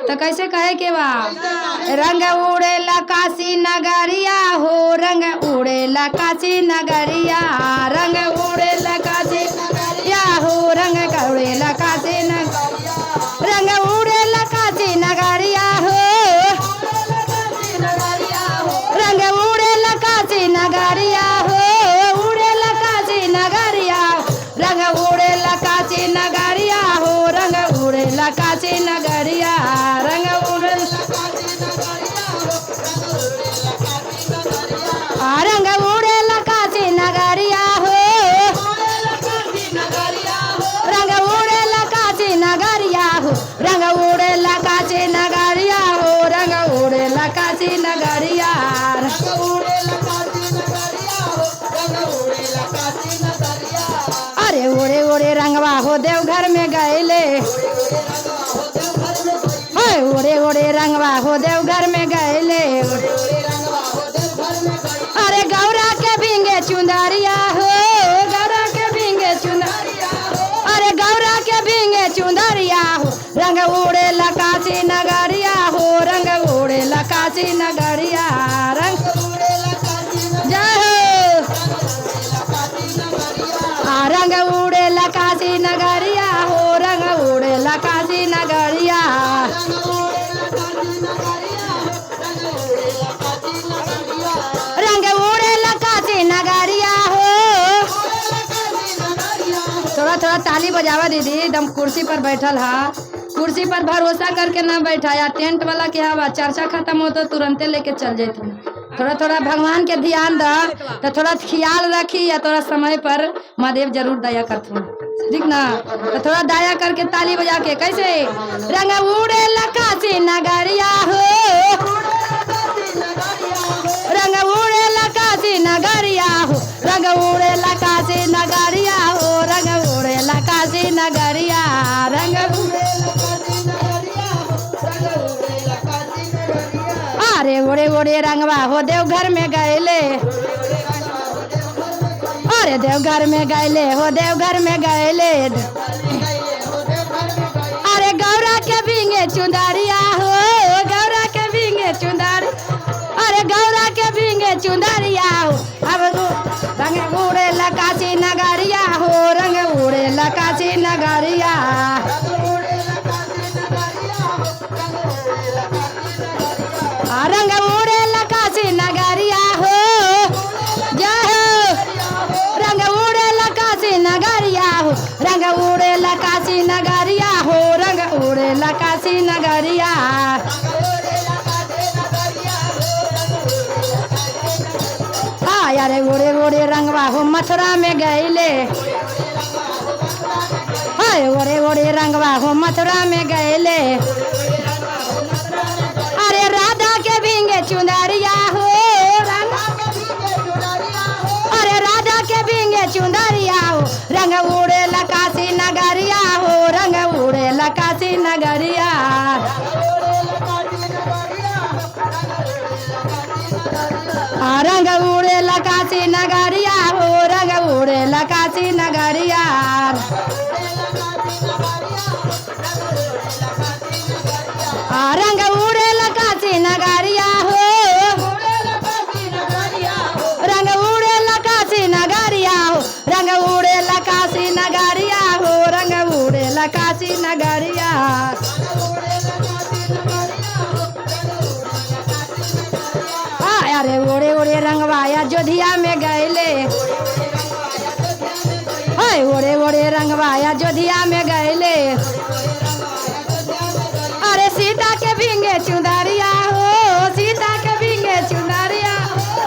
तो कैसे कहे के बा? रंग उड़ेला काशी नगरिया हो, रंग उड़ेला काशी नगरिया, रंग उड़ेला काशी नगरिया हो, रंग उड़ेला काशी नगरिया, रंग उड़ेला काशी नगरिया हो, रंग उड़ेला काशी नगरिया हो, उड़ेला काशी नगरिया, रंग उड़ेला काशी नगरिया हो, रंग उड़ेला काशी नगरिया, रंग उड़ेला रंग उड़ेला काशी नगरिया हो, रंग उड़ेला काशी नगरिया हो, रंग उड़ेला काशी नगरिया हो, रंग उड़ेला काशी नगरिया, अरे उड़े उड़े रंगवा हो देवघर में गएले, उड़े उड़े रंगवा हो देवघर में गएले, अरे गौरा के भींगे चुंदरिया हो, गौरा के भींगे चुंदरिया हो, अरे गौरा के भींगे चुंदरिया हो, रंग उड़ेला काशी नगरिया हो, रंग उड़ेला काशी नगरिया, रंग जय हो, रंग उड़ेला काशी नगरिया हो, रंग उड़ेला काशी नगरिया, रंग उड़ेला काशी नगरिया हो। थोड़ा थोड़ा ताली बजावा दीदी, एकदम कुर्सी पर बैठल हा, कुर्सी पर भरोसा करके ना बैठाया, टेंट वाला के हवा चर्चा खत्म हो तो तुरंते लेके चल जाती। थोड़ा थोड़ा भगवान के ध्यान दा, तो थोड़ा ख्याल रखी, या थोड़ा समय पर महादेव जरूर दया करते, ठीक ना? तो थोड़ा दया करके ताली बजा के कैसे रंग उड़ेला काशी नगरिया हो, रंग उड़ेला काशी नगरिया हो, रंग उड़ेला काशी नगरिया हो, रंग उड़ेला काशी नगरिया, रंग अरे उड़े उड़े रंगवा हो देवघर में गएले, अरे देवघर में गएले हो, देवघर में गएले, अरे गौरा के भींगे चुंदरिया हो, गौरा के भींगे चुंदर, अरे गौरा के भींगे चुंदरिया हो, अब रंग उड़ेला काशी नगरिया हो, रंग उड़ेला काशी नगरिया, रंग उड़ेला काशी नगरिया हो, जय हो, रंग उड़ेला काशी नगरिया हो, रंग उड़ेला काशी नगरिया हो, रंग उड़ेला काशी नगरिया, अरे उड़े उड़े रंगवा हो मथुरा में गएले, उड़े उड़े रंगवा हो मथुरा में गएले, अरे राधा के भींगे चुंदरिया हो, अरे राधा के भींगे चुंदरिया हो, रंग उड़ेला काशी नगरिया हो, रंग उड़ेला काशी नगरिया, रंग उड़ेला काशी नगरिया हो, रंग उड़ेला काशी नगरिया, रंग उड़ेला काशी नगरिया हो, रंग उड़ेला काशी नगरिया हो, रंग उड़ेला काशी नगरिया हो, रंग उड़ेला काशी नगरिया, अरे उड़े उड़े रंगवाया जोधिया में गएले, उड़े उड़े रंगवाया जोधिया में गएले, अरे सीता के भींगे चुंदरिया हो, सीता के भींगे चुंदरिया,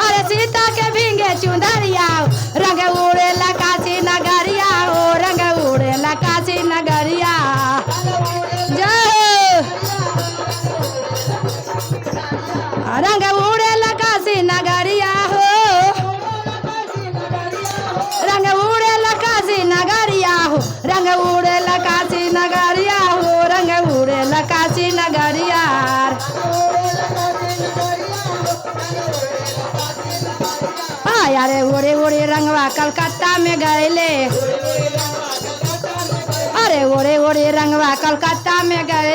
अरे सीता के भींगे चुंदरिया हो, रंग उड़ेला काशी नगरिया हो, रंग उड़ेला काशी नगरिया, जय रंग उड़ेला काशी नगरिया हो, रंग उड़ेला काशी नगरिया हो, रंग उड़ेला काशी नगरिया हो, रंग उड़ेला काशी नगरिया, अरे उड़े उड़े रंगवा कलकत्ता में गएले, अरे ओरे ओरे रंगवा कलकत्ता में गए।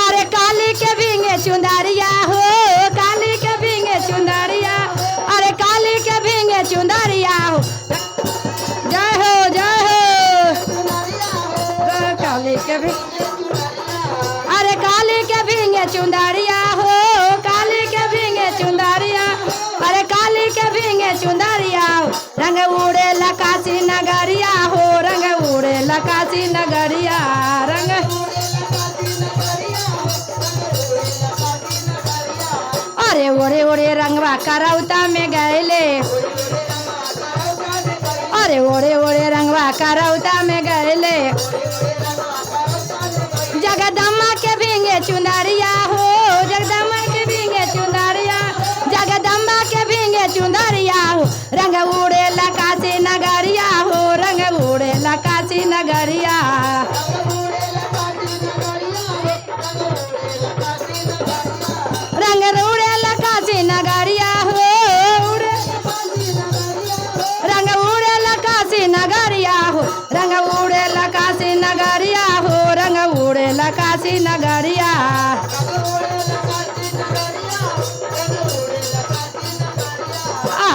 अरे काली के भींगे चुंदरिया हो, काली के भींगे चुंदरिया, अरे काली के भींगे चुंदरिया हो। जय हो जय हो काली के भी, अरे काली के भींगे चुंदरिया हो, काली के भींगे चुंदरिया, अरे काली के भींगे चुंदरिया हो। रंग उड़े लकाशी नगरिया हो, रंग उड़े लकाशी नगरिया, रंग अरे ओरे ओरे रंगवा करौता में गए। अरे ओरे ओरे रंगवा करौता में गए। जगदम्बा के भींगे चुंदरिया हो, जगदम्बा के भींगे चुंदरिया, जगदम्बा के भींगे चुंदरिया हो। रंग उड़े लकाशी नगरिया हो, रंग उड़े लकाशी नगरिया, रंग उड़े लकाशी नगरिया हो, रंग उड़े लकाशी नगरिया हो, रंग उड़े लकाशी नगरिया हो, रंग उड़े लकाशी नगरिया।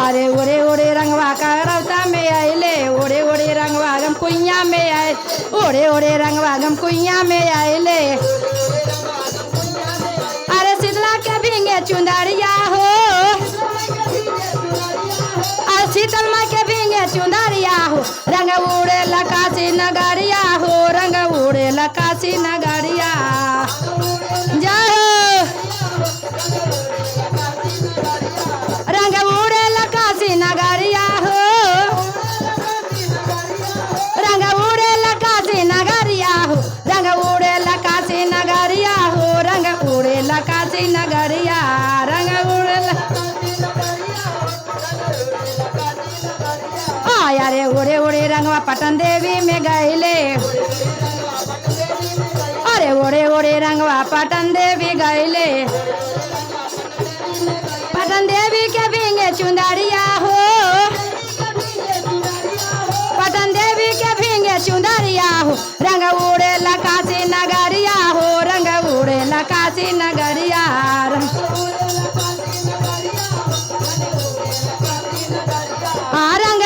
अरे ओरे ओरे रंगवा करौता में आइले, ओरे ओरे रंगवा गम कुइया में आए, ओरे ओरे रंगवा गम कुइया में आइले। अरे शीतला के भींगे चुंदरिया हो, अरे शीतल माँ के भींगे चुंदरिया हो। रंग उड़े लकाशी नगरिया हो, रंग उड़े लकाशी नगरिया। जय हो रंग उड़े लकाशी नगरिया हो, रंग उड़े लकाशी नगरिया हो, रंग उड़े लकाशी नगरिया हो, रंग उड़े लकाशी नगरिया, रंग उड़े आया रे ओरे ओरे रंगवा पटन देवी में गईले। अरे ओरे ओरे रंगवा पटन देवी गईले। पटन देवी के भींगे चुंदरिया हो, पटन देवी के भींगे चुंदरिया हो। रंग उड़े लकाशी नगरिया हो, रंग उड़े लकाशी नगरिया, रंग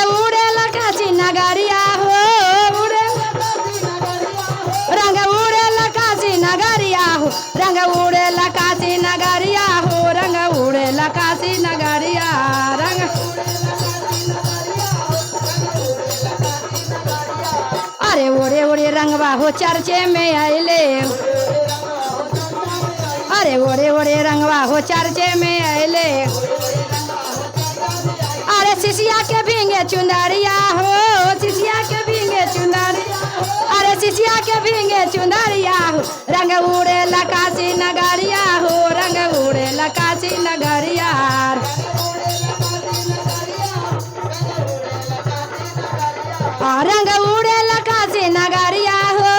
उड़े लकाशी नगरिया हो, रंग उड़े लकाशी नगरिया हो, रंग उड़े लकाशी नगरिया हो, रंग उड़े लकाशी नगरिया, रंग अरे ओरे ओरे रंगवा हो चर्चे में आइले। अरे ओरे ओरे रंगवा हो चर्चे में आइले। अरे सिसिया के भींगे चुंदरिया हो, सिसिया के भींगे चुंदरिया, अरे सिसिया के भींगे चुंदरिया हो। रंग उड़े लकाशी नगरिया हो, रंग उड़े लकाशी नगरिया, रंग उड़े लकाशी नगरिया हो,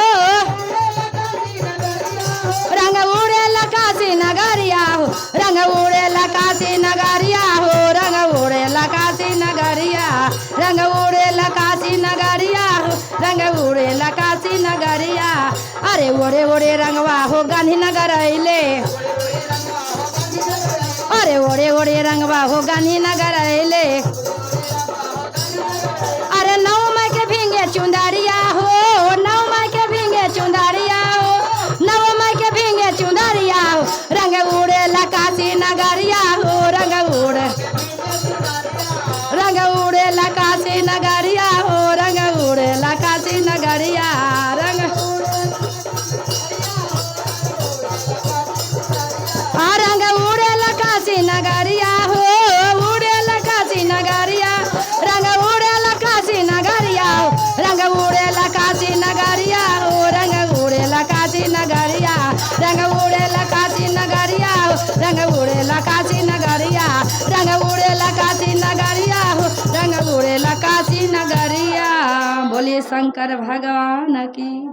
रंग उड़े लकाशी नगरिया हो, रंग उड़े लकाशी नगरिया हो, रंग उड़े लकाशी नगरिया, रंग उड़े लकाशी नगरिया हो, रंग उड़े लकाशी नगरिया। अरे ओरे ओरे रंगवा हो गांधीनगर अइले। अरे ओरे ओरे रंगवा हो गांधीनगर अइले। अरे नौ माई के भींगे चुंदरिया हो, नौ माई के भींगे चुंदरिया हो, नौ माई के भींगे चुंदरिया हो। रंग उड़े लकाशी नगरिया हो, रंग उड़े लकाशी नगरिया हो, रंग उड़े लकाशी नगरिया, रंग रंग उड़े लकाशी नगरिया हो, उड़े लकाशी नगरिया, रंग उड़े लकाशी नगरिया हो, रंग उड़े लकाशी नगरिया हो, रंग उड़े लकाशी नगरिया, रंग उड़े लकाशी नगरिया हो, रंग उड़े लकाशी नगरिया, रंग उड़े लकाशी नगरिया हो, रंग उड़े लकाशी नगरिया। बोलिए शंकर भगवान की।